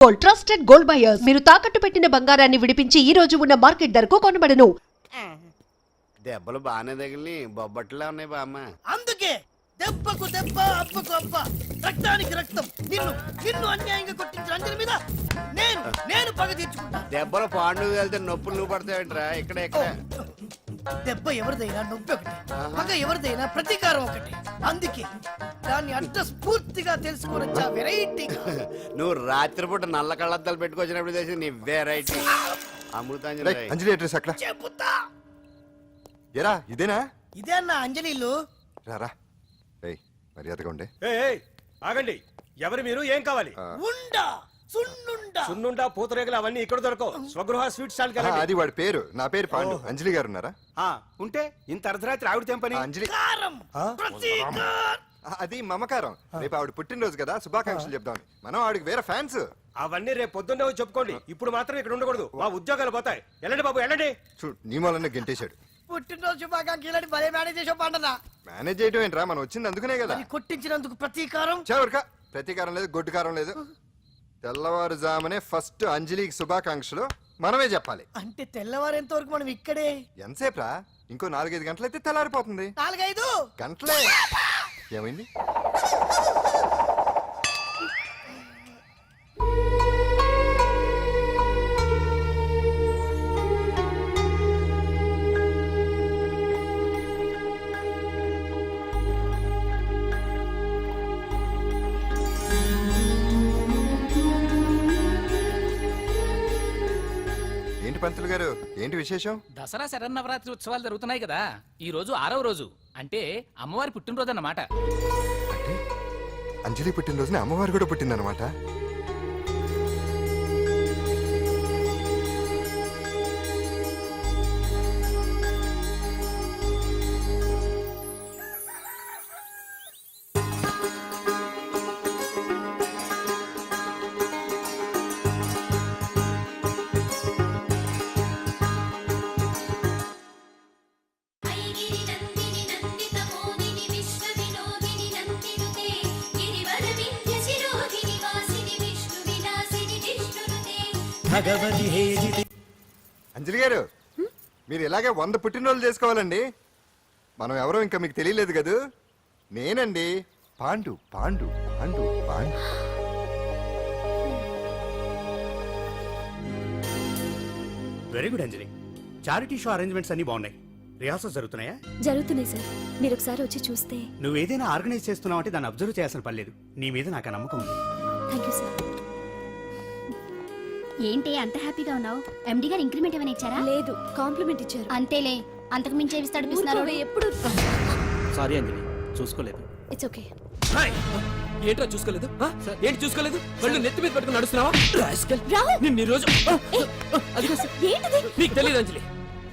Trusted gold buyers మీరు తాకట్టు పెట్టిన బంగారాన్ని విడిపించి ఈ రోజు ఉన్న మార్కెట్ ధరకు కొనబడను. దెబ్బలు బాగానే తగిలి బొబ్బట్లా ఉన్నాయి బామ్మ. అందుకే దెబ్బకు దెబ్బ అబ్బకు అబ్బ రక్తానికి రక్తం. నిన్ను నిన్ను అన్యాయంగా కొట్టించిన అంజలి మీద నేను పగ తీర్చుకుంటా. దెబ్బలు పాండు వెళ్తే నొప్పులు నువ్వు పడతాయంట్రా. ఇక్కడ దెబ్బ ఎవరిదైనా నొప్పి ఒకటి, పగ ఎవరిదైనా ప్రతీకారం ఒకటి. అందుకే దాన్ని అడ్రస్ పూర్తిగా తెలుసుకోవచ్చా వెరైటీ. నువ్వు రాత్రిపూట నల్ల కళ్ళద్దాలు పెట్టుకొచ్చినప్పుడు చేసి నీ వెరైటీ అమృతాంజలి. అంజలి అడ్రస్ అక్కడ చెబుతా. ఎరా ఇదేనా? ఇదే అన్న అంజలిలు. రారా మర్యాదగా ఉండే. ఆగండి, ఎవరు మీరు? ఏం కావాలి? ఉండా సున్నుండా సున్నుండా పూతరేగలు అవన్నీ ఇక్కడ దొరకవు. స్వగృహ స్వీట్ స్టాల్ కదా. అది వాడి పేరు. నా పేరు పాండు. అంజలి గారు ఉన్నారా? ఉంటే ఇంత అర్ధరాత్రి ఆవిడ తెంపని. అంజలి కారం ప్రతీకారం. అది మమకారం. రేపు ఆవిడ పుట్టినరోజు కదా, శుభాకాంక్షలు చెప్దామని. మనం ఆవిడకి వేరే ఫ్యాన్స్. అవన్నీ రేపు పొద్దున్నే వచ్చి చెప్పుకోండి. ఇప్పుడు మాత్రం ఇక్కడ ఉండకూడదు, మా ఉద్యోగాలు పోతాయి. వెళ్ళండి బాబు వెళ్ళండి. చూడు నీ మూలనే గెంటేశాడు. పుట్టినరోజు శుభాకాంక్షలని భలే మేనేజ్ చేసావు పండనా. మేనేజ్ చేయడం ఏంట్రా, మనం వచ్చింది అందుకునే కదా. కొట్టించినందుకు ప్రతీకారం. చవరక ప్రతీకారం లేదు, గొడ్డుకారం లేదు. తెల్లవారుజామునే ఫస్ట్ అంజలికి శుభాకాంక్షలు మనమే చెప్పాలి. అంటే తెల్లవారేంత వరకు మనం ఇక్కడే ఎంతసేపు రా? ఇంకో 4-5 గంటలైతే తెల్లారిపోతుంది. 4-5 గంటలే. ఏమైంది? పంతులు గారు ఏంటి విశేషం? దసరా శరన్నవరాత్రి ఉత్సవాలు జరుగుతున్నాయి కదా. ఈ రోజు 6వ రోజు, అంటే అమ్మవారి పుట్టినరోజు అన్నమాట. అంటే అంజలి పుట్టినరోజున అమ్మవారు కూడా పుట్టిందన్నమాట. అంజలి గారు మీరు ఇలాగే 100 పుట్టినరోజులు చేసుకోవాలండి. మనం ఎవరో ఇంకా మీకు తెలియలేదు కదూ. నేనండి పాండు పాండు పాండు పాండు. వెరీ గుడ్ అంజలి. చారిటీ షో అరేంజ్మెంట్స్ అన్ని బాగున్నాయి. రిహార్సల్స్ జరుగుతున్నాయా? జరుగుతున్నాయి సార్, మీరు ఒకసారి వచ్చి చూస్తే. నువ్వు ఏదైనా ఆర్గనైజ్ చేస్తున్నావు అంటే దాన్ని అబ్జర్వ్ చేయాల్సిన పర్లేదు. నీ మీద నాకు నమ్మకం ఉంది. Thank you sir. ఏంటి అంత హ్యాపీగా ఉన్నావు? ఎండి గారు ఇంక్రిమెంట్ ఏమైనా ఇచ్చారా? లేదు, కాంప్లిమెంట్ ఇచ్చారు. అంతేలే, అంతకు మించి ఏమిస్తాడు ఎప్పుడు. సారీ అంజలి, చూసుకోలేదు. It's okay. ఏంటో చూసుకోలేదు? ఏంటి చూసుకోలేదు? వాళ్ళు నెత్తి మీద పట్టుకుని నడుస్తున్నావా? రోజు నీకు తెలియదు అంజలి,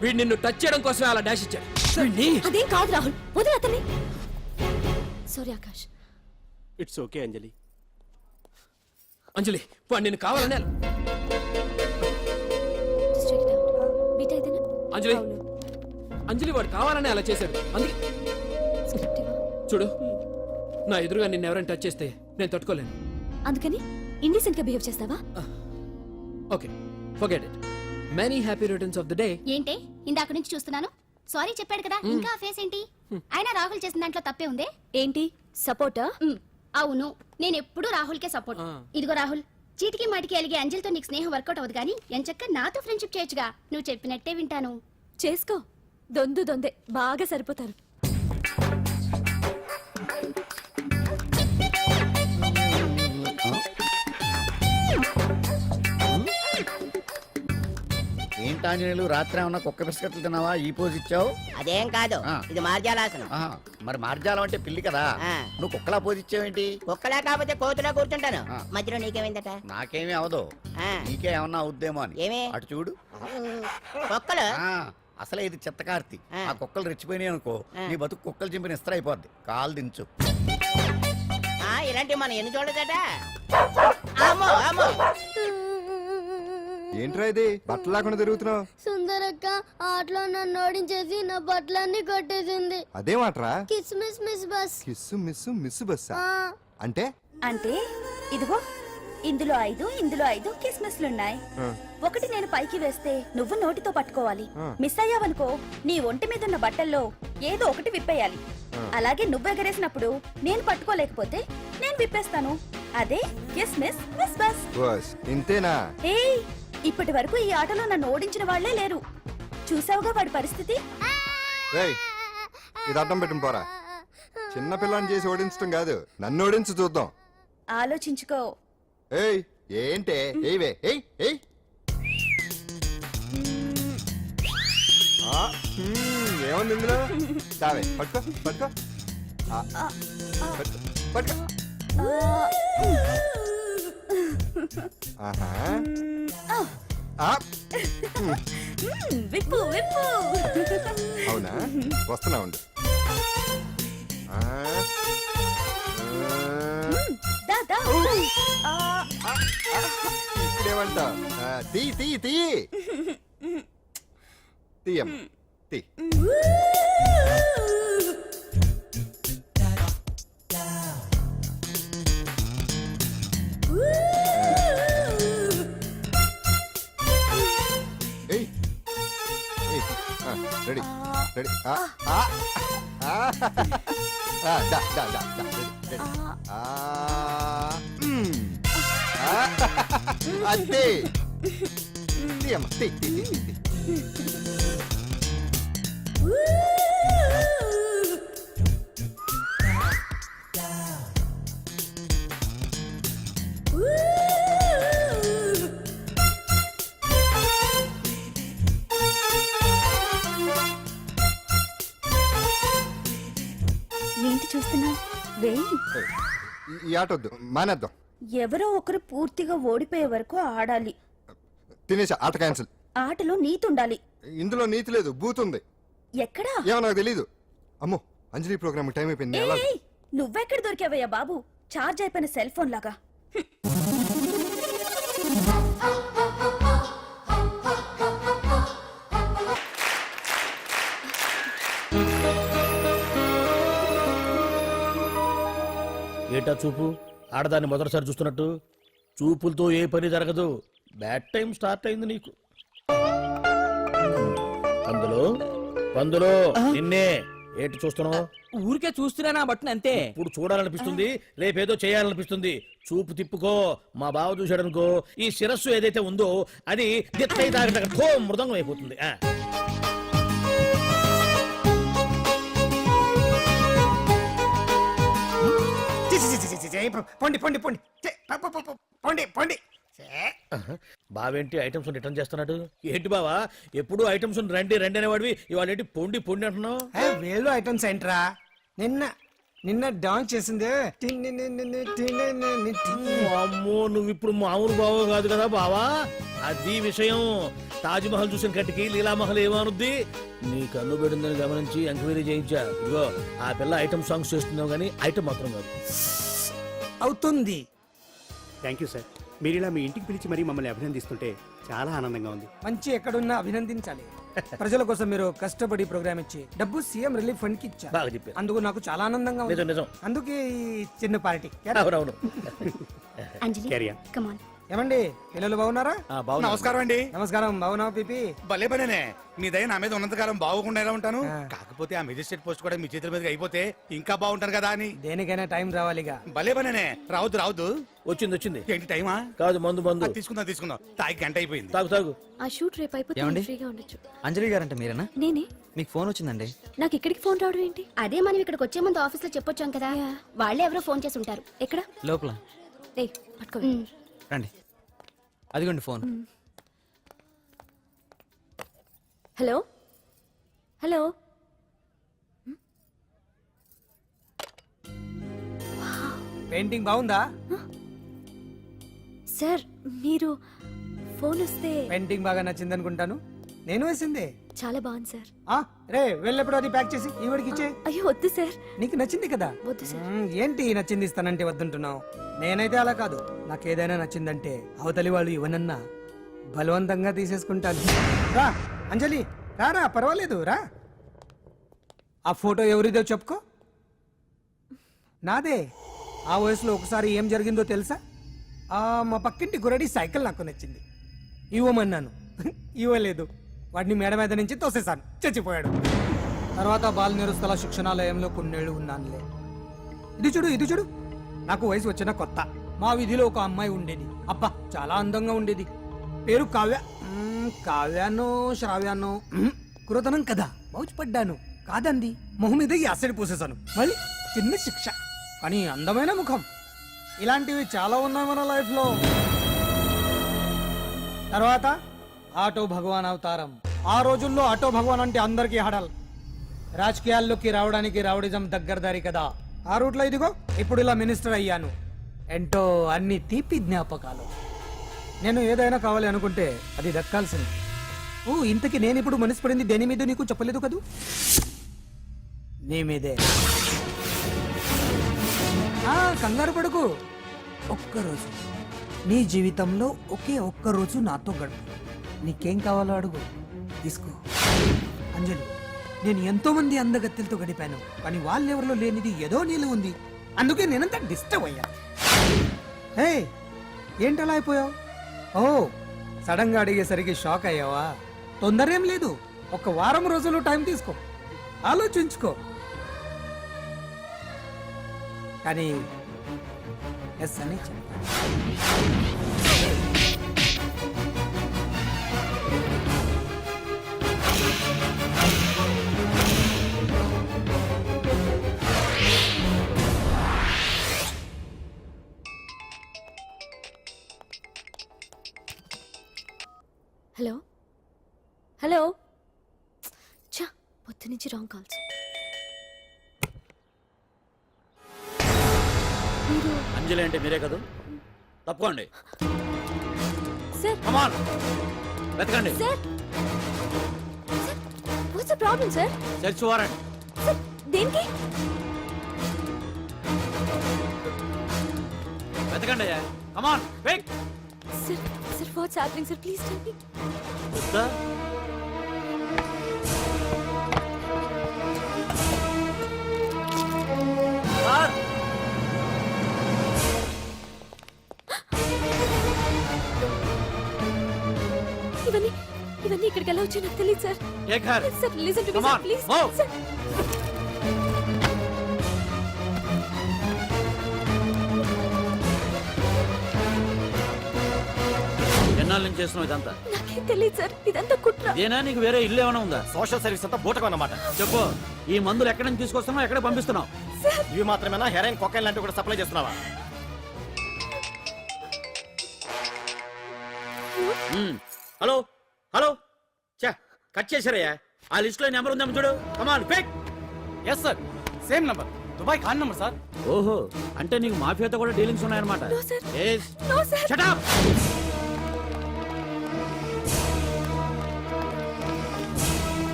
వీడు నిన్ను టచ్ చేయడం కోసమే అలా డాష్ ఇచ్చాడు. అదేం కాదు రాహుల్, వదిలే అతన్ని. సారీ ఆకాష్. ఇట్స్ ఓకే అంజలి. అంజలి వాడు నిన్ను కావాలని అంజలి అంజలి వాడు కావాలని అలా చేశాడు. అందుకే చూడు, నా ఎదురుగా నిన్ను ఎవరైనా టచ్ చేస్తే నేను తట్టుకోలేను. అందుకని ఇండిసెంట్ గా బిహేవ్ చేస్తావా? Okay, forget it. Many happy returns of the day. ఏంటి ఇందాక నుంచి చూస్తున్నాను? సారీ చెప్పాడు కదా, ఇంకా ఆ ఫేస్ ఏంటి? అయినా రాహుల్ చేసిన దాంట్లో తప్పే ఉంది. ఏంటి సపోర్టా? అవును, నేను ఎప్పుడు రాహుల్ కే సపోర్ట్. ఇదిగో రాహుల్, చీటికి మాటికి అలిగే అంజలితో నీకు స్నేహం వర్కౌట్ అవ్వదు కానీ ఎంచక్క నాతో ఫ్రెండ్షిప్ చేయొచ్చుగా. నువ్వు చెప్పినట్టే వింటాను. చేసుకో, దొందే బాగా సరిపోతారు. ఏంటాంజనేయులు రాత్రి ఏమన్నా కుక్క బిస్కెట్లు తిన్నావా? ఈ పోజ్ ఇచ్చావు. అదేం కాదు, ఇది మార్జాలాసనం. మరి మార్జాలం అంటే పిల్లి కదా, నువ్వు కుక్కలా పోజ్ ఇచ్చావేంటి? కుక్కలా కాకపోతే కోతులా కూర్చుంటాను. మధ్యలో నీకేమైందట? నాకేమీ అవదు, నీకే ఏమన్నా అవుద్దేమో అని. ఏమి? అటు చూడు. కుక్కలు అసలే ఇది చిత్తకార్తి. ఆ కుక్కలు రెచ్చిపోయినాయి అనుకో, నీ బతుకు కుక్కలు చింపిన ఇస్త్ర అయిపోద్ది. కాలు దించు. ఇలాంటివి మనం ఎన్ని చూడదట. ఏంట్రా ఇది బట్టలు లేకుండా తిరుగుతున్నావు? సుందరక్క ఆటలో నన్ను ఓడించేసి నా బట్టలన్నీ కొట్టేసింది. అదేమాట్రా? Kiss miss miss bus. Kiss miss miss bus అంటే అంటే ఇదిగో ఇందులో 5 ఇందులో 5 కిస్మిస్లున్నాయి. ఒకటి నేను పైకి వేస్తే నువ్వు నోటితో పట్టుకోవాలి. మిస్ అయ్యావనుకో నీ ఒంటి మీద ఉన్న బట్టల్లో ఏదో ఒకటి విప్పేయాలి. అలాగే నువ్వు ఎగరేసినప్పుడు నేను పట్టుకోలేకపోతే నేను విప్పేస్తాను. అదే కిస్మిస్ మిస్ బస్. బస్ ఇంతేనా? ఏయ్, ఇప్పటి వరకు ఈ ఆటలో నన్ను ఓడించిన వాళ్లే లేరు. చూసావుగా వాడి పరిస్థితి. రేయ్ ఇది అడ్డం పెట్టిన పోరా. చిన్న పిల్లని చేసి ఓడించడం కాదు, నన్ను ఓడించి చూద్దాం. ఆలోచించుకో. ఏయ్ ఏంటే? ఏవే ఏయ్ ఏయ్. ఏముంది ఇందులో? చావే పట్టుకో పట్టుకో. పట్టుకో, పట్టుకో. ఆహా. విప్పు విప్పు. అవునా, వస్తున్నా ఉండు. దాదా. ఇప్పుడేమంటా? తీ తీ తీ తీయమ్మ తీ. ఏయ్ ఏయ్ రెడీ రెడీ. దా దా దా దా రెడీ. అంతే. తీయమ్మ తీ తీ తీ తీ. ఏంటి చూస్తున్నా? వేయి. ఈ ఆట వద్దు, మానేద్దాం. ఎవరో ఒకరు పూర్తిగా ఓడిపోయే వరకు ఆడాలి. తినేసా, ఆట క్యాన్సిల్. ఆటలో నీతి ఉండాలి. ఇందులో నీతి లేదు, బూత్ ఉంది. ఎక్కడా? ఏమో నాకు తెలీదు. అమ్మో, అంజలి ప్రోగ్రామ్ టైం అయిపోయింది. ఎలా? ఏయ్, నువ్వెక్కడ దొరికావయ్యా బాబు? చార్జ్ అయిపోయిన సెల్ ఫోన్ లాగా. ఏటా చూపు? ఆడదాన్ని మొదటిసారి చూస్తున్నట్టు. చూపులతో ఏ పని జరగదు. బ్యాడ్ టైం స్టార్ట్ అయింది నీకు. పందులో నిన్నే. ఏంటి చూస్తున్నావు? ఊరికే చూస్తున్నా బట్టను అంతే. ఇప్పుడు చూడాలనిపిస్తుంది, రేపేదో చేయాలనిపిస్తుంది. చూపు తిప్పుకో. మా బావ చూశాడనుకో, ఈ శిరస్సు ఏదైతే ఉందో అది దిత్తై తాగట మృదంగం అయిపోతుంది. పొండి పొండి పొండి పొండి పొండి. బావేంటి ఐటమ్స్ రిటర్న్ చేస్తున్నాడు? ఏంటి బావా, ఎప్పుడు ఐటమ్స్ రండి రండి అనేవాడివి, ఇవాళ ఏంటి పొండి పొండి అంటున్నావు? వేలు ఐటమ్స్ ఏంట్రా? నిన్న డాన్స్ చేసిందే. అమ్మో, నువ్వు ఇప్పుడు మామూలు బావ కాదు కదా బావా. అది విషయం. తాజ్ మహల్ చూసిన కట్టికి లీలామహల్ ఏమనుద్ది? నీ కన్ను పెడిందని గమనించి ఎంక్వైరీ చేయించా. ఇదిగో ఆ పిల్ల ఐటమ్ సాంగ్స్ చేస్తున్నావు కానీ ఐటమ్ మాత్రం కాదు. అవుతుంది. Thank you sir. మీరు ఇలా మీ ఇంటికి పిలిచి మరీ మమ్మల్ని అభినందిస్తుంటే చాలా ఆనందంగా ఉంది. మంచి ఎక్కడున్నా అభినందించాలి. ప్రజల కోసం మీరు కష్టపడి ప్రోగ్రామ్ ఇచ్చి డబ్బు సీఎం రిలీఫ్ ఫండ్ కి ఇచ్చారు. బాగా చెప్పారు. అందుకు నాకు చాలా ఆనందంగా ఉంది. నిజం నిజం. అందుకే ఈ చిన్న పార్టీ. అవునవును. అంజలి Carry on. Come on. ఏమండి, పిల్లలు బాగున్నారా? నమస్కారం అండి. నమస్కారం. బాగున్నావు పిపి? భలే పనేనే. మీ దయ నా మీద ఉన్నంతకాలం బాగుకుండా ఎలా ఉంటాను. కాకపోతే ఆ మెజిస్ట్రేట్ పోస్ట్ కూడా మీ చేతుల మీదకి అయిపోతే ఇంకా బాగుంటాను కదా అని. దేనికైనా టైం రావాలిగా. భలే పనేనే. రావద్దు రావద్దు. వచ్చింది. ఏంటి టైమా? కాదు, మందు. తీసుకుందాం. తాగి గంట అయిపోయింది. తాగు. ఆ షూట్ రేపు అయిపోతే ఫ్రీగా ఉండొచ్చు. అంజలి గారంటే మీరేనా? నేనే. మీకు ఫోన్ వచ్చిందండి. నాకు ఇక్కడికి ఫోన్ రావడం ఏంటి? అదే మనం ఇక్కడికి వచ్చే ముందు ఆఫీస్ లో చెప్పొచ్చాం కదా, వాళ్ళే ఎవరో ఫోన్ చేసి ఉంటారు. ఎక్కడ? లోపల ఏయ్, పట్టుకో. రండి. అదిగోండి ఫోన్. Hello hello. పెయింటింగ్ బాగుందా? సార్, మీరు ఫోన్ వస్తే. పెయింటింగ్ బాగా నచ్చింది అనుకుంటాను. నేను వేసిందే. చాలా బాగుంది సార్. రే వెళ్ళప్పుడు అది ప్యాక్ చేసి ఈవిడికి ఇచ్చే. అయ్యో వద్దు సార్. నీకు నచ్చింది కదా. వద్దు సార్. ఏంటి నచ్చింది ఇస్తానంటే వద్దంటున్నావు? నేనైతే అలా కాదు. నాకేదైనా నచ్చిందంటే అవతలి వాళ్ళు ఇవ్వనన్నా బలవంతంగా తీసేసుకుంటాను. రా అంజలి, రా పర్వాలేదు రా. ఆ ఫోటో ఎవరిదో చెప్పుకో. నాదే. ఆ వయసులో ఒకసారి ఏం జరిగిందో తెలుసా? మా పక్కింటి గురడి సైకిల్ నాకు నచ్చింది, ఇవ్వమన్నాను. ఇవ్వలేదు. వాడిని మేడ మీద నుంచి తోసేశాను, చచ్చిపోయాడు. తర్వాత బాల నిరుస్తల శిక్షణాలయంలో కొన్నేళ్ళు ఉన్నానులే. ఇది చూడు, నాకు వయసు వచ్చిన కొత్త. మా వీధిలో ఒక అమ్మాయి ఉండేది. అబ్బా చాలా అందంగా ఉండేది. పేరు కావ్య. కావ్యానో శ్రావ్యానో కురతనం కదా. మౌచిపడ్డాను. కాదంది. మొహం మీద యాసిడ్ పూసేశాను. మళ్ళీ చిన్న శిక్ష, కానీ అందమైన ముఖం. ఇలాంటివి చాలా ఉన్నాయి మన లైఫ్ లో. తర్వాత ఆటో భగవాన్ అవతారం. ఆ రోజుల్లో ఆటో భగవాన్ అంటే అందరికీ హడల్. రాజకీయాల్లోకి రావడానికి రౌడిజం దగ్గరదారి కదా. ఆ రూట్లో ఇదిగో ఇప్పుడు ఇలా మినిస్టర్ అయ్యాను. ఏంటో అన్ని తీపి జ్ఞాపకాలు. నేను ఏదైనా కావాలి అనుకుంటే అది దక్కాల్సింది. ఓ ఇంతకీ నేను ఇప్పుడు మనసు పడింది దేని మీద నీకు చెప్పలేదు కదూ? నీ మీదే. కంగారు పడుకు. ఒక్కరోజు నీ జీవితంలో ఒకే ఒక్కరోజు నాతో గడుపు. నీకేం కావాలో అడుగు, తీసుకో. అంజలి, నేను ఎంతో మంది అందగత్తెలతో గడిపాను, కానీ వాళ్ళెవరిలో లేనిది ఏదో నీళ్ళు ఉంది. అందుకే నేనంతా డిస్టర్బ్ అయ్యా. హే ఏంటలా అయిపోయావు? ఓ సడన్ గా అడిగేసరికి షాక్ అయ్యావా? తొందర ఏం లేదు, ఒక వారం రోజులు టైం తీసుకో, ఆలోచించుకో. కానీ ఎస్ అని చెప్పాను. హలో హలో, చా పొద్దు నుంచి రాంగ్ కాల్స్. మీరు అంజలి అంటే మీరే కదా? తప్పుకోండి. సార్ కమాన్ వెతకండి. Sir what's the problem sir? Search warrant. Sir దేనికి? వెతకండి. Come on quick. Sir sir what's happening sir? Please tell me. వస్తా. సార్ ఇవన్నీ ఇక్కడికి ఎలా వచ్చాయో నాకు తెలియదు sir. Take her. Sir listen to me Come sir on, please. move. Sir ఎన్నాళ్ళ నుంచి చేస్తున్నావు ఇదంతా? నాకేం తెలియదు సార్, ఇదంతా కుట్ర. ఇదేనా నీకు వేరే ఇల్లు ఏమైనా ఉందా? సోషల్ సర్వీస్ అంతా బూటకం అన్నమాట. చెప్పు, ఈ మందులు ఎక్కడి నుంచి తీసుకొస్తున్నావు, ఎక్కడ పంపిస్తున్నావు? ఇవి మాత్రమేనా? హెరాయిన్, కొకైన్ లాంటివి కూడా సప్లై చేస్తున్నావా? హలో హలో, చా కట్ చేశారయ్యా. ఆ లిస్ట్ లో నెంబర్ ఉందేమో చూడు. Come on quick. Yes sir, same number, Dubai Khan number sir. ఓహో, అంటే నీకు మాఫియాతో కూడా డీలింగ్స్ ఉన్నాయన్నమాట. No, sir. Yes. No sir. Shut up.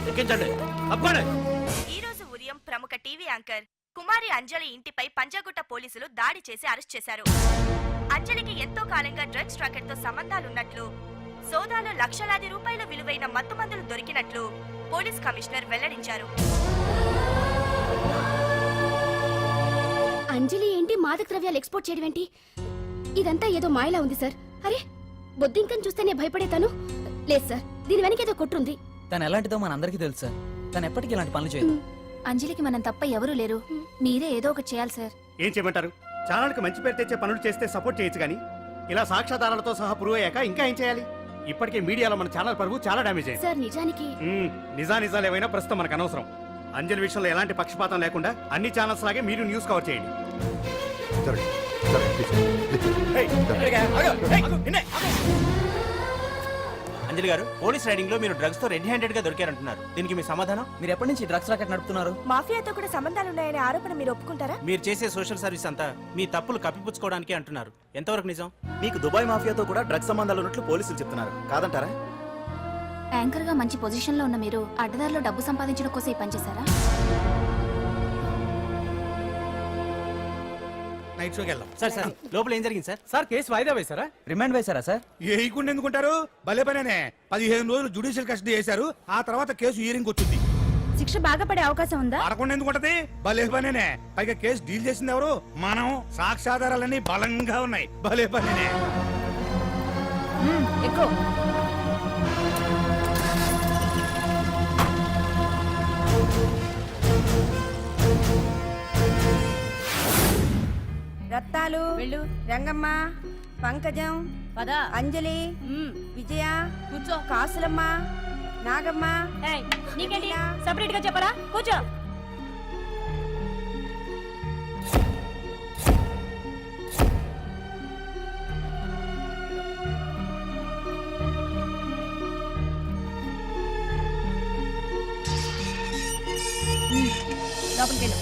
ఎక్కించండి. తప్పండి. ఈ రోజు ఉదయం ప్రముఖ టీవీ యాంకర్ కుమారి అంజలి ఇంటిపై పంజాగుట్ట పోలీసులు దాడి చేసి అరెస్ట్ చేశారు. అంజలికి ఎంతో కాలంగా డ్రగ్స్ రాకెట్ తో సంబంధాలున్నట్లు, సోదాలో లక్షలాది రూపాయల విలువైన మత్తుమందులు దొరికినట్లు పోలీస్ కమిషనర్ వెల్లడించారు. అంజలి ఏంటి మాదక ద్రవ్యాలు ఎక్స్పోర్ట్ చేయడం ఏంటి? ఇదంతా ఏదో మాయలా ఉంది సార్. అరే బొద్దింకని చూస్తేనే భయపడేతాను. లేదు సార్, దీని వెనక ఏదో కుట్రుంది. తను ఎలాంటిదో మనందరికీ తెలుసు సార్. తను ఎప్పటికీ ఇలాంటి పనులు చేయదు. అంజలికి మనం తప్ప ఎవరూ లేరు. మీరే ఏదో ఒకటి చేయాలి సార్. ఏం చేయమంటారు? ఛానల్కి మంచి పేరు తెచ్చే పనులు చేస్తే సపోర్ట్ చేయొచ్చు కానీ ఇలా సాక్ష్యాధారాలతో సహా ప్రూవ్ అయ్యాక ఇంకా ఏం చేయాలి? ఇప్పటికే మీడియాలో మన ఛానల్ పరువు చాలా డ్యామేజ్ అయింది. సార్ నిజానికి నిజాలు ఏమైనా ప్రస్తుతం మనకు అనవసరం. అంజలి విషయంలో ఎలాంటి పక్షపాతం లేకుండా అన్ని ఛానల్స్ లాగే మీరు న్యూస్ కవర్ చేయండి. అంజలి గారు, పోలీస్ రైడింగ్ లో మీరు డ్రగ్స్ తో రెడ్ హ్యాండెడ్ గా దొరికారంటున్నారు. దీనికి మీ సమాధానం? మీరు ఎప్పటి నుంచి డ్రగ్స్ రాకెట్ నడుపుతున్నారు? మాఫియాతో కూడా సంబంధాలున్నాయనే ఆరోపణ మీరు ఒప్పుకుంటారా? మీరు చేసే సోషల్ సర్వీస్ అంతా మీ తప్పులు కప్పిపుచ్చుకోవడానికి అంటున్నారు. ఎంతవరకు నిజం? మీకు దుబాయ్ మాఫియాతో కూడా డ్రగ్స్ సంబంధాలు ఉన్నట్లు పోలీసులు చెప్తున్నారు. కాదంటారా? యాంకర్ గా మంచి పొజిషన్ లో ఉన్న మీరు అడ్డదారిలో డబ్బు సంపాదించడం కోసం ఈ పని చేశారా? నైట్ షోకి వెళ్దాం. సార్ సార్, లోపల ఏం జరిగింది సార్? సార్ కేసు వాయిదా వేశారా? రిమాండ్ వేశారా సార్? ఎందుకుంటారు? భలే పనేనే. 15 రోజులు జుడిషియల్ కస్టడీ చేశారు. ఆ తర్వాత కేసు హియరింగ్ వచ్చింది. శిక్ష బాగా పడే అవకాశం ఉందా? పడకుండా ఎందుకు ఉంటది? భలే పనేనే. పైగా కేసు డీల్ చేసింది ఎవరు? మనం. సాక్ష్యాధారాలన్నీ బలంగా ఉన్నాయి. భలే పనేనే. ఎక్కువ రత్తాలు వెళ్ళు, రంగమ్మ, పంకజం, అంజలి, విజయ, కూర్చో, కాసులమ్మ, నాగమ్మ. నీకేంటి సపరేట్ గా చెప్పరా? కూర్చో. లోపలికి వెళ్ళు.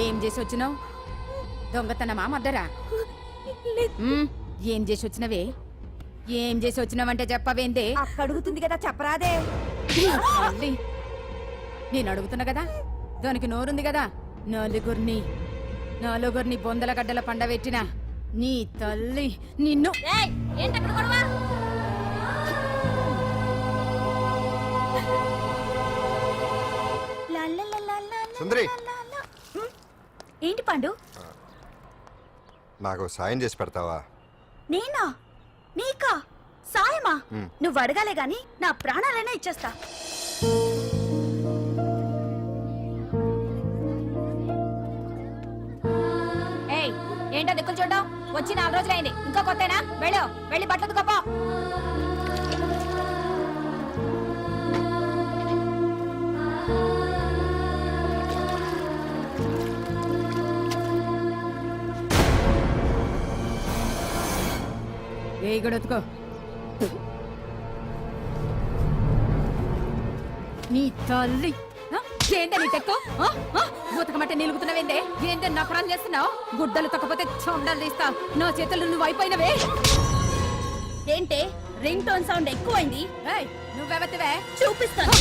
ఏం చేసి వచ్చినావు? దొంగతనమా మద్దరా? ఏం చేసి వచ్చినవే? ఏం చేసి వచ్చినావంటే చెప్పవేందే? అడుగుతుంది కదా, చెప్పరాదే. తల్లి, నేను అడుగుతున్నా కదా, దానికి నోరుంది కదా. నలుగురిని బొందల గడ్డల పండబెట్టిన నీ తల్లి నిన్ను. సుందరి, ఏంటి పండు? నాకు సాయం చేసి పెడతావా? నేనా? నీకా సాయమా? నువ్వు అడగాలే గాని నా ప్రాణాలైనా ఇచ్చేస్తా. ఏయ్, ఏంటో దిక్కులు చూడడం? వచ్చి 4 రోజులైంది, ఇంకా కొత్తేనా? వెళ్ళి బట్టలు కప్ప. ఏ గడతుకో. నీ తల్లి ఏందే నీ టెక్కు? బూతకమంటే నిలుగుతున్నావేందే? ఏందే నకరం చేస్తున్నావు? గుడ్డలు తక్కపోతే చొండలు తీస్తా. నా చేతులు నువ్వు అయిపోయినవే. ఏంటే రింగ్ టోన్ సౌండ్ ఎక్కువైంది? నువ్వెవతివే? చూపిస్తాను.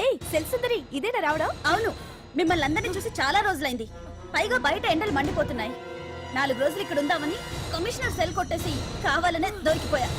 ఏయ్ సెల్సుందరి, ఇదేనా రావడం? అవును, మిమ్మల్ని అందరినీ చూసి చాలా రోజులైంది. పైగా బయట ఎండలు మండిపోతున్నాయి. 4 రోజులు ఇక్కడ ఉందామని కమిషనర్ సెల్ కొట్టేసి కావాలనే దొరికిపోయా.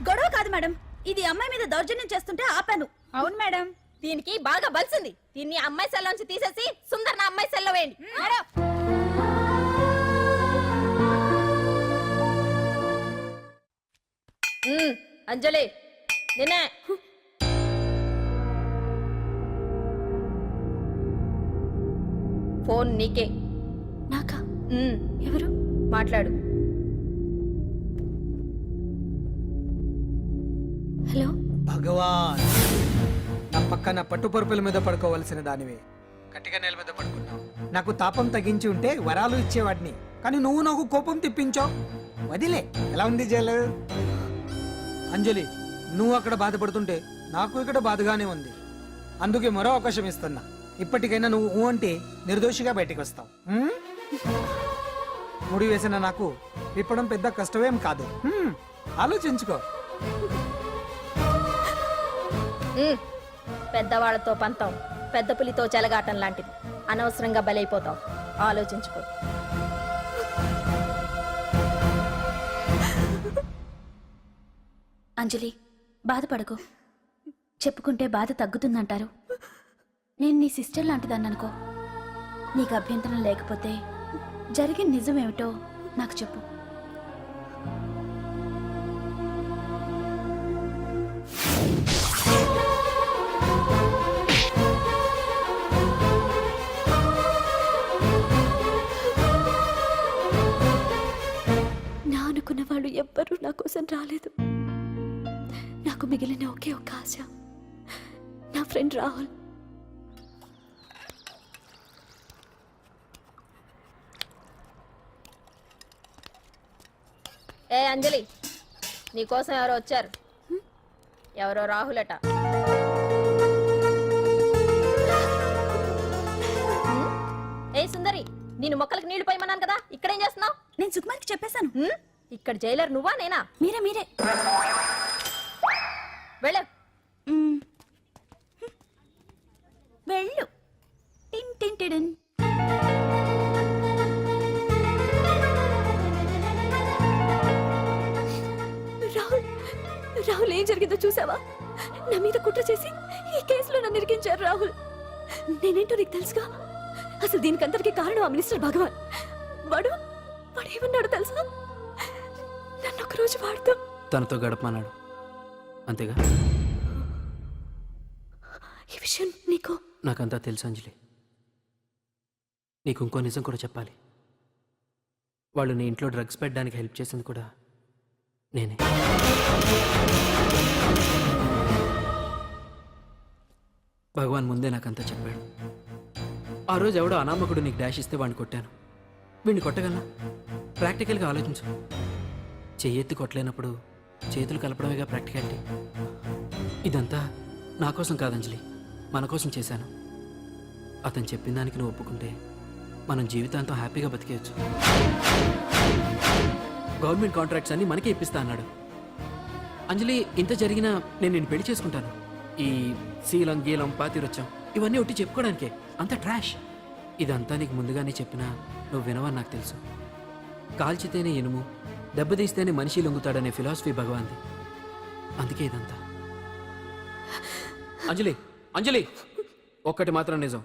గొడవ కాదు మేడం, ఇది అమ్మాయి మీద దౌర్జన్యం చేస్తుంటే ఆపాను. అవును మేడం, దీనికి బాగా బలిసింది. దీన్ని అమ్మాయి సెల్లోంచి తీసేసి సుందర్ నా అమ్మాయి సెల్లో వేయండి. అంజలి, నిన్నే. ఫోన్ నీకే. నాకా? ఎవరు? మాట్లాడు. హలో. భగవాన్, నా పక్కన పట్టుపరుపుల మీద పడుకోవలసిన దానివే గట్టిగా నేల మీద పడుకున్నావు. నాకు తాపం తగ్గించి ఉంటే వరాలు ఇచ్చేవాడిని, కానీ నువ్వు నాకు కోపం తెప్పించావు. వదిలే. ఎలా ఉంది జైలు? అంజలి, నువ్వు అక్కడ బాధపడుతుంటే నాకు ఇక్కడ బాధగానే ఉంది. అందుకే మరో అవకాశం ఇస్తున్నా. ఇప్పటికైనా నువ్వు అంటే నిర్దోషిగా బయటికి వస్తావు. ముడి వేసిన నాకు విప్పడం పెద్ద కష్టమేం కాదు. ఆలోచించుకో. పెద్దవాళ్లతో పంతం పెద్ద పులితో చెలగాటం లాంటిది. అనవసరంగా బలైపోతావు. ఆలోచించుకో. అంజలి, బాధపడకు. చెప్పుకుంటే బాధ తగ్గుతుందంటారు. నేను నీ సిస్టర్ లాంటిదాన్ని అనుకో. నీకు అభ్యంతరం లేకపోతే జరిగిన నిజమేమిటో నాకు చెప్పు. నా అనుకున్న వాళ్ళు ఎవ్వరూ నా కోసం రాలేదు. నాకు మిగిలిన ఒకే ఒక ఆశ, నా ఫ్రెండ్ రాహుల్. ఏ అంజలి నీకోసం ఎవరో వచ్చారు. ఎవరో రాహుల్ అట. ఏ సుందరి, నేను మొక్కలకు నీళ్లు పోయమన్నాను కదా, ఇక్కడేం చేస్తున్నావు? నేను సుకుమార్కి చెప్పేశాను. ఇక్కడ జైలర్ నువ్వా నేనా? మీరే వెళ్ళ. వెళ్ళు. టిన్ టిన్ టిడిన్. రాహుల్ ఏం జరిగిందో చూసావా? నా మీద కుట్ర చేసి ఈ కేసులో నన్ను ఇరికించారు రాహుల్. నేనేంటో నీకు తెలుసుగా. అసలు దీనికంతటికీ కారణం ఆ మినిస్టర్ భగవాన్. వాడు ఏమన్నాడు తెలుసా? నన్ను ఒక రోజు వాడుతూ తనతో గడపమన్నాడు, అంతేగా? ఈ విషయం నీకు నాకంతా తెలుసు అంజలి. నీకు ఇంకో నిజం కూడా చెప్పాలి. వాళ్ళు నీ ఇంట్లో డ్రగ్స్ పెట్టడానికి హెల్ప్ చేసింది కూడా నేనే. భగవాన్ ముందే నాకంతా చెప్పాడు. ఆ రోజు ఎవడో అనామకుడు నీకు డాష్ ఇస్తే వాడిని కొట్టాను. వీడిని కొట్టగలనా? ప్రాక్టికల్గా ఆలోచించు. చెయ్యెత్తి కొట్టలేనప్పుడు చేతులు కలపడమేగా ప్రాక్టికాలిటీ. ఇదంతా నా కోసం కాదంజలి, మన కోసం చేశాను. అతను చెప్పిన దానికి నువ్వు ఒప్పుకుంటే మనం జీవితాంతం హ్యాపీగా బతికేయచ్చు. గవర్నమెంట్ కాంట్రాక్ట్స్ అన్ని మనకే ఇప్పిస్తా అన్నాడు. అంజలి, ఇంత జరిగినా నేను నిన్ను పెళ్లి చేసుకుంటాను. ఈ శీలం గీలం పాతిరొచ్చాం ఇవన్నీ ఒట్టి చెప్పుకోవడానికే. అంత ట్రాష్. ఇదంతా నీకు ముందుగానే చెప్పినా నువ్వు వినవని నాకు తెలుసు. కాల్చితేనే ఇనుము, దెబ్బతీస్తేనే మనిషి లొంగుతాడనే ఫిలాసఫీ భగవాన్ది. అందుకే ఇదంతా. అంజలి, అంజలి, ఒక్కటి మాత్రం నిజం.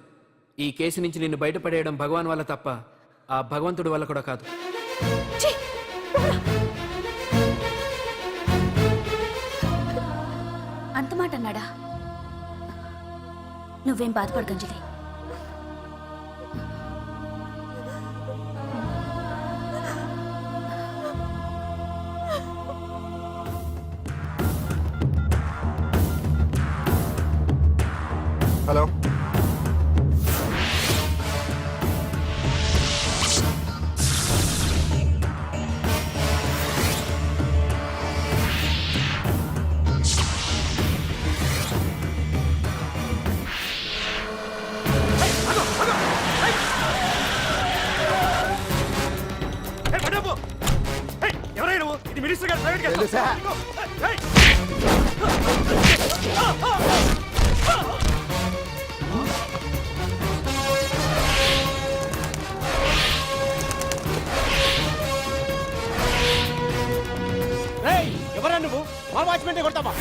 ఈ కేసు నుంచి నిన్ను బయటపడేయడం భగవాన్ వల్ల తప్ప ఆ భగవంతుడి వల్ల కూడా కాదు. అంత మాట అన్నాడా? నువ్వేం బాధపడకంజలి. హలో. ఎవరైనా నువ్వు? ఇది మినిస్టర్ గారు ప్రైవేట్ కేసు. తెలుసా? ఏయ్! ఎవరా నువ్వు? మా వాచ్మెంటే కొడతావా?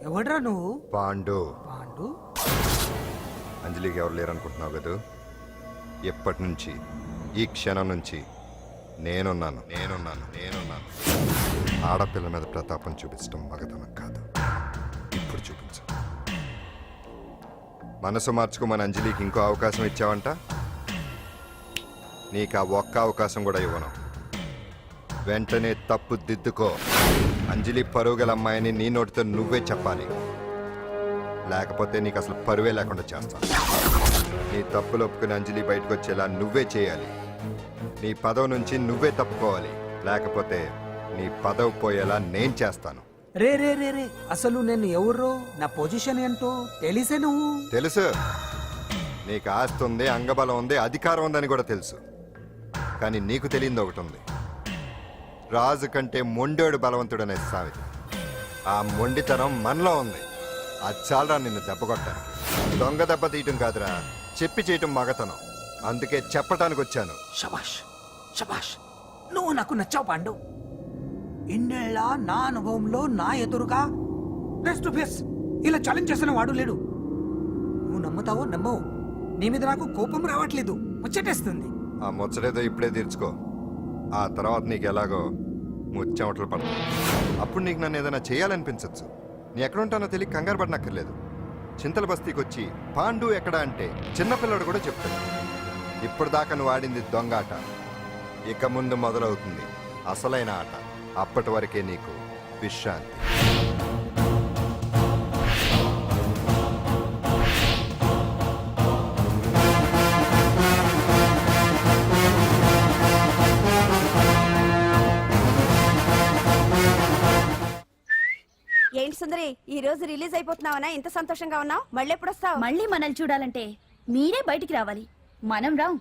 ఎవడ్రా నువ్వు? పాండు. పాండు? అంజలికి ఎవరు లేరనుకుంటున్నావు కదా? ఎప్పటి నుంచి, ఈ క్షణం నుంచి నేనున్నాను. ఆడపిల్ల మీద ప్రతాపం చూపించడం మగతనం కాదు. ఇప్పుడు చూపించు. మనసు మార్చుకోమని అంజలికి ఇంకో అవకాశం ఇచ్చావంట. నీకు ఆ ఒక్క అవకాశం కూడా ఇవ్వను. వెంటనే తప్పు దిద్దుకో. అంజలి పరువుగల అమ్మాయిని నీ నోటితో నువ్వే చెప్పాలి, లేకపోతే నీకు అసలు పరువే లేకుండా చేస్తాను. నీ తప్పులు ఒప్పుకుని అంజలి బయటకు వచ్చేలా నువ్వే చేయాలి. నీ పదవి నుంచి నువ్వే తప్పుకోవాలి, లేకపోతే నీ పదవి పోయేలా నేను చేస్తాను. రే రే రే రే అసలు నేను ఎవరో, నా పొజిషన్ ఏంటో తెలిసే నువ్వు. తెలుసు, నీకు ఆస్తి ఉంది, అంగబలం ఉంది, అధికారం ఉందని కూడా తెలుసు. కానీ నీకు తెలియంది ఒకటి ఉంది. రాజు కంటే మొండోడు బలవంతుడనే సామెత. ఆ మొండితనం మనలో ఉంది. అది చాలరా నిన్ను దెబ్బ కొట్టాను. దొంగ దెబ్బ తీయటం కాదురా, చెప్పి చేయటం మగతనం. అందుకే చెప్పటానికి వచ్చాను. శబాష్ శబాష్, నువ్వు నాకు నచ్చావు పాండు. ఇన్నేళ్ళ నా అనుభవంలో నా ఎదురుగా ఫేస్ టు ఫేస్ ఇలా ఛాలెంజ్ చేసిన వాడు లేడు. నువ్వు నమ్ముతావో నమ్మవు, నీ మీద నాకు కోపం రావట్లేదు, ముచ్చటేస్తుంది. ఆ ముచ్చటేదో ఇప్పుడే తీర్చుకో. ఆ తర్వాత నీకు ఎలాగో ముచ్చెమటలు పడతాయి. అప్పుడు నీకు నన్ను ఏదైనా చేయాలనిపించవచ్చు. నీ ఎక్కడుంటానో తెలియ కంగారు పడనక్కర్లేదు. చింతల బస్తీకి వచ్చి పాండు ఎక్కడ అంటే చిన్నపిల్లడు కూడా చెప్తాడు. ఇప్పుడు దాకా నువ్వు ఆడింది దొంగ ఆట, ఇక ముందు మొదలవుతుంది అసలైన ఆట. అప్పటి వరకే నీకు విశ్రాంతి. ఏంటి సుందరి, ఈ రోజు రిలీజ్ అయిపోతున్నావనా? ఇంత సంతోషంగా ఉన్నావు? మళ్ళీ ఎప్పుడు వస్తావు? మళ్ళీ మనల్ని చూడాలంటే మీరే బయటికి రావాలి, మనం రాం.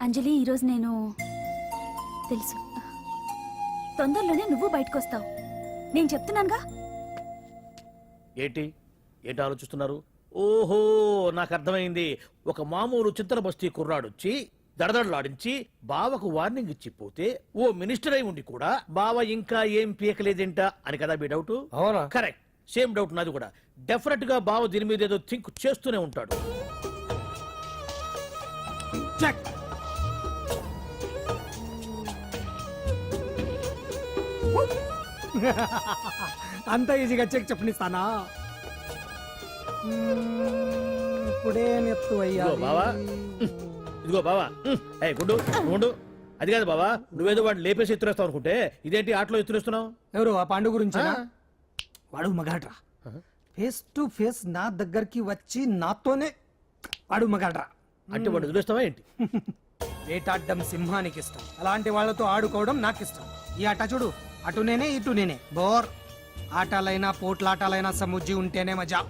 అంజలి, ఈరోజు నేను తెలుసు, తొందరలోనే నువ్వు బయటకు వస్తావు, నేను చెప్తున్నానుగా. ఏంటి ఏంటి ఆలోచిస్తున్నారు? ఓహో, నాకు అర్థమైంది. ఒక మామూలు చింతల బస్తీ కుర్రాడొచ్చి దడదడలాడించి బావకు వార్నింగ్ ఇచ్చిపోతే ఓ మినిస్టర్ అయి ఉండి కూడా బావ ఇంకా ఏం పీకలేదేంట అని కదా మీ డౌట్? అవునా? కరెక్ట్, సేమ్ డౌట్ నాది కూడా. డెఫినెట్ గా బావ దీని మీద ఏదో థింక్ చేస్తూనే ఉంటాడు. చెక్. అంత ఈజీగా చెక్ చెప్పనిస్తానా? ఇప్పుడే నెత్తు అయ్యా. ఇదిగో బావా, ఇదిగో బావా. ఏ గుడ్డు గుండు, అది కాదు బావా, నువ్వేదో వాడిని లేపేసి ఎత్తురేస్తావు అనుకుంటే ఇదేంటి ఆటలో ఎత్తురేస్తున్నావు? ఎవరు ఆ పాండు గురించి? వాడు మగాడ్రా. ఫేస్ టు ఫేస్ నా దగ్గరికి వచ్చి నాతోనే వాడు మగాడ్రా. అంటే వాడు వదిలేస్తావా ఏంటి? వేటాడ్డం సింహానికి ఇష్టం, అలాంటి వాళ్ళతో ఆడుకోవడం నాకు ఇష్టం. ఈ ఆట చూడు, అటు నేనే ఇటు నేనే. బోర్. ఆటలైనా పోట్లాటాలైనా సముజ్జి ఉంటేనే మజా.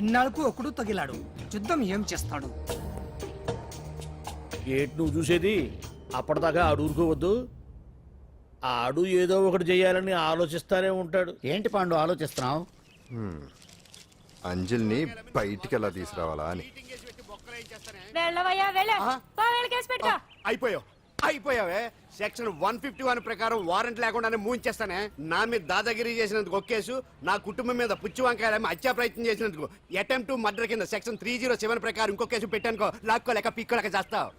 ఇన్నాళ్ళకు ఒకడు తగిలాడు, యుద్ధం ఏం చేస్తాడు? ఏంటి నువ్వు చూసేది? అప్పటిదాకా ఆడు ఊరుకోవద్దు. ఆడు ఏదో ఒకటి చేయాలని ఆలోచిస్తానే ఉంటాడు. ఏంటి పాండు ఆలోచిస్తున్నావు? అంజలిని బయటికి ఎలా తీసుకురావాలా అని. అయిపోయావే. సెక్షన్ 151 ప్రకారం వారెంట్ లేకుండానే మూయించేస్తానే. నా మీద దాదాగిరి చేసినందుకు ఒక కేసు, నా కుటుంబం మీద పుచ్చి వంకాయలు హత్యా ప్రయత్నం చేసినందుకు అటెంప్ట్ టు మర్డర్ కింద సెక్షన్ 307 ప్రకారం ఇంకో కేసు పెట్టానుకో, లాక్కోలేక పిక్కోలేక చేస్తావు.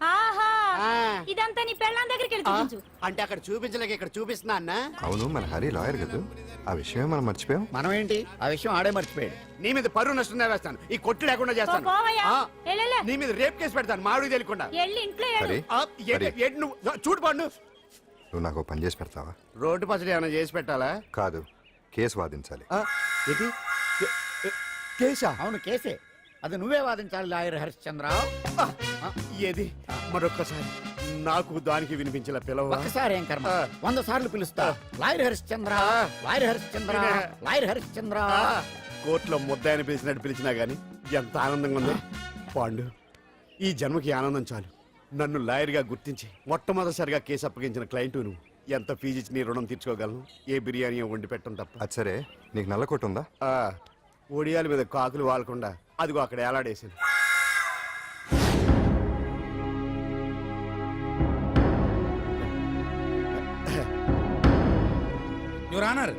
ఇదంతా నీ పెళ్ళాం దగ్గరికి వెళ్ళి అంటే అక్కడ చూపించలేక ఇక్కడ చూపిస్తున్నా అన్న. అవును, మన హరి లాయర్ కదా, ఆ విషయమే మనం మర్చిపోయాం. మనం ఏంటి ఆ విషయం ఆడే మర్చిపోయాడు. నీ మీద పరువు నష్టం వేస్తాను, ఈ కొట్టు లేకుండా చేస్తాను. నీ మీద రేప్ కేసు పెడతాను మాడు తెలియకుండా. హరి, హరి, నువ్వు చూడు పండు, నువ్వు నాకు పని చేసి పెడతావా? రోడ్డు పచ్చడి ఏమైనా చేసి పెట్టాలా? కాదు, కేసు వాదించాలి. ఏంటి కేసా? అవును కేసే, అది నువ్వే వాదించాలి లాయర్ హరిశ్చంద్ర. ఏది మరొక్కసారి నాకు దానికి వినిపించిన పిలవ. ఒక్కసారి ఏం కర్మ, 100 సార్లు పిలుస్తా. Lawyer Harishchandra, lawyer Harishchandra, lawyer Harishchandra. కోర్టులో ముద్దాయని పిలిచినట్టు పిలిచినా గానీ ఎంత ఆనందంగా ఉంది పాండు. ఈ జన్మకి ఆనందం చాలు. నన్ను లాయర్గా గుర్తించి మొట్టమొదటిసారిగా కేసు అప్పగించిన క్లయింట్ నువ్వు. ఎంత ఫీజు ఇచ్చి నీ రుణం తీర్చుకోగలను? ఏ బిర్యానీ వండి పెట్టడం తప్ప. అది సరే, నీకు నల్ల కొట్టు ఉందా? ఒడియాల మీద కాకులు వాలకుండా అదిగో అక్కడ ఏలాడేసింది. యువర్ ఆనర్,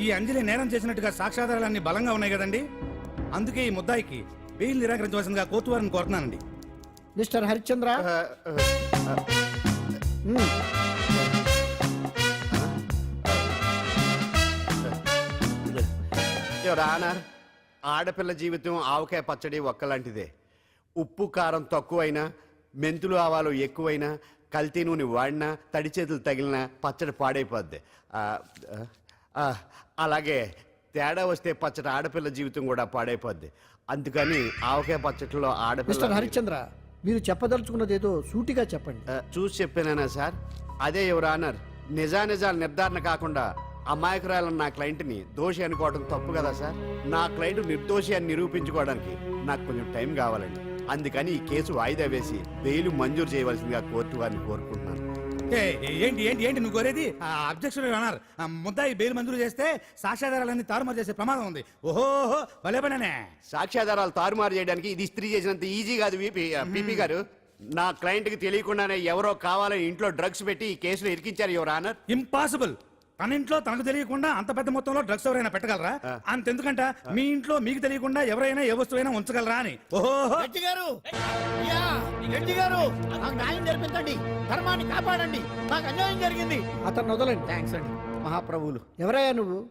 ఈ అంజలి నేరం చేసినట్టుగా సాక్ష్యాధారాలన్నీ బలంగా ఉన్నాయి కదండి. అందుకే ఈ ముద్దాయికి బెయిల్ నిరాకరించవలసిందిగా కోర్టు వారిని కోరుతున్నానండి. మిస్టర్ హరిశ్చంద్ర, యువర్ ఆనర్, ఆడపిల్ల జీవితం ఆవకాయ పచ్చడి ఒక్కలాంటిదే. ఉప్పు కారం తక్కువైనా, మెంతులు ఆవాలు ఎక్కువైనా, కల్తీ నూనె వాడినా, తడి చేతులు తగిలినా పచ్చడి పాడైపోద్ది. అలాగే తేడా వస్తే పచ్చడి ఆడపిల్ల జీవితం కూడా పాడైపోద్ది. అందుకని ఆవకాయ పచ్చడిలో ఆడపిల్ల... హరిశ్చంద్ర, మీరు చెప్పదలుచుకున్నది ఏదో సూటిగా చెప్పండి. చూసి చెప్పానా సార్? అదే యువర్ ఆనర్, నిజానిజాలు నిర్ధారణ కాకుండా అమాయకురాలన్న నా క్లయింట్ని దోషి అనుకోవడం తప్పు కదా సార్? నా క్లయింట్ నిర్దోషి అని నిరూపించుకోవడానికి నాకు కొంచెం టైం కావాలండి. అందుకని ఈ కేసు వాయిదా వేసి బెయిల్ మంజూరు చేయవలసిందిగా కోర్టు వారిని కోరుకుంటున్నాను. ఏంటి ఏంటి ఏంటి నువ్వు కోరేది? అబ్జెక్షన్ అన్నారు. ముద్దాయి బెయిల్ మంజూరు చేస్తే సాక్ష్యాధారాలన్నీ తారుమారు చేసే ప్రమాదం ఉంది. ఓహో భలే పనేనే. సాక్ష్యాధారాలు తారుమారు చేయడానికి ఇది ఇస్త్రీ చేసినంత ఈజీ కాదు పీపీ గారు. నా క్లయింట్ కి తెలియకుండానే ఎవరో కావాలని ఇంట్లో డ్రగ్స్ పెట్టి ఈ కేసులో ఇరికించారు యువర్ ఆనర్. ఇంపాసిబుల్. తన ఇంట్లో తనకు తెలియకుండా అంత పెద్ద మొత్తంలో డ్రగ్స్ ఎవరైనా పెట్టగలరా? అంతెందుకంట మీ ఇంట్లో మీకు తెలియకుండా ఎవరైనా ఏ వస్తువైనా ఉంచగలరా అని. ఓహో గారు, గారు, నాకు న్యాయం జరిపించండి, ధర్మాన్ని కాపాడండి, నాకు అన్యాయం జరిగింది. అతను వదలండి. థ్యాంక్స్ అండి మహాప్రభువులు. ఎవరయ్యా నువ్వు?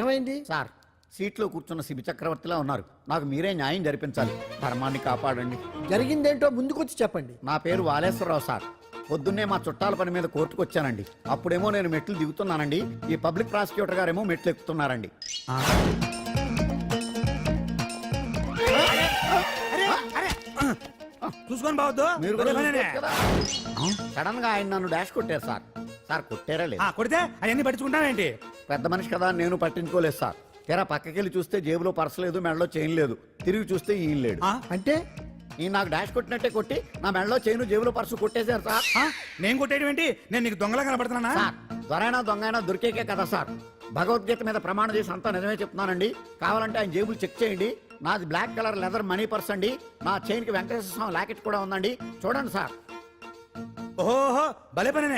ఏమైంది? సార్, సీట్లో కూర్చున్న శిబి చక్రవర్తిలా ఉన్నారు. నాకు మీరే న్యాయం జరిపించాలి, ధర్మాన్ని కాపాడండి. జరిగిందేంటో ముందుకొచ్చి చెప్పండి. నా పేరు వాలేశ్వరరావు సార్. పొద్దున్నే మా చుట్టాల పని మీద కోర్టుకు వచ్చానండి. అప్పుడేమో నేను మెట్లు దిగుతున్నానండి, ఈ పబ్లిక్ ప్రాసిక్యూటర్ గారేమో మెట్లు ఎక్కుతున్నారండి. చూసుకొని బావద్దు. మీరు కూడా సడన్ గా ఆయన నన్ను డాష్ కొట్టారు సార్. సార్ కొట్టారా లేదు? కొడితే అవన్నీ పట్టించుకుంటానేంటి? పెద్ద మనిషి కదా నేను పట్టించుకోలేదు సార్. తెరా పక్కకెళ్ళి చూస్తే జేబులో పర్స్ లేదు, మెడలో చైన్ లేదు. తిరిగి చూస్తే ఈయన లేడు. అంటే ఈయన నాకు డాష్ కొట్టినట్టే కొట్టి నా మెడలో చైన్ జేబులో పర్సు కొట్టేశారు సార్. నేను కొట్టేయడం ఏంటి? నేను నీకు దొంగలా కనబడుతున్నా? సార్, దొరైనా దొంగైనా దొరికేకే కదా సార్. భగవద్గీత మీద ప్రమాణం చేసి అంతా నిజమే చెప్తున్నానండి. కావాలంటే ఆయన జేబులు చెక్ చేయండి. నాది black colour leather money purse అండి. నా చైన్ కి వెంకటేశ్వర స్వామి లాకెట్ కూడా ఉందండి, చూడండి సార్. ఓహో భలే పనే.